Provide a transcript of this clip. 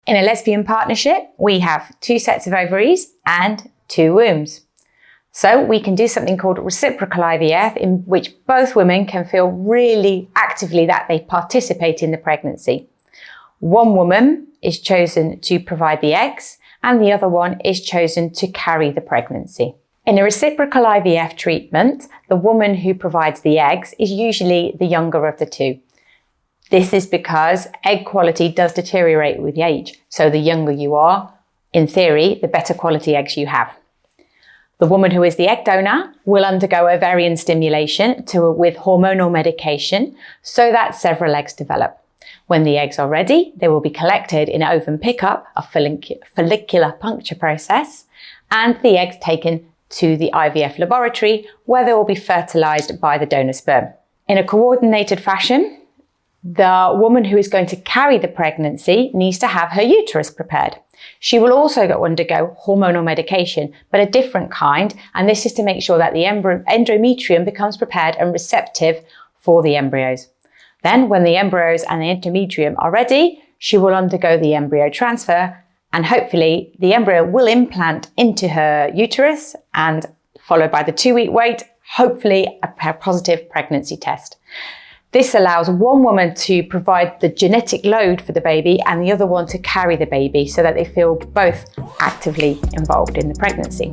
In a lesbian partnership, we have 2 sets of ovaries and 2 wombs. So we can do something called reciprocal IVF, in which both women can feel really actively that they participate in the pregnancy. One woman is chosen to provide the eggs and the other one is chosen to carry the pregnancy. In a reciprocal IVF treatment, the woman who provides the eggs is usually the younger of the 2. This is because egg quality does deteriorate with age. So the younger you are, in theory, the better quality eggs you have. The woman who is the egg donor will undergo ovarian stimulation with hormonal medication so that several eggs develop. When the eggs are ready, they will be collected in ovum pickup, a follicular puncture process, and the eggs taken to the IVF laboratory where they will be fertilized by the donor sperm. In a coordinated fashion, the woman who is going to carry the pregnancy needs to have her uterus prepared. She will also undergo hormonal medication, but a different kind, and this is to make sure that the endometrium becomes prepared and receptive for the embryos. Then, when the embryos and the endometrium are ready, she will undergo the embryo transfer, and hopefully the embryo will implant into her uterus, and followed by the 2-week wait, hopefully a positive pregnancy test. This allows one woman to provide the genetic load for the baby and the other one to carry the baby so that they feel both actively involved in the pregnancy.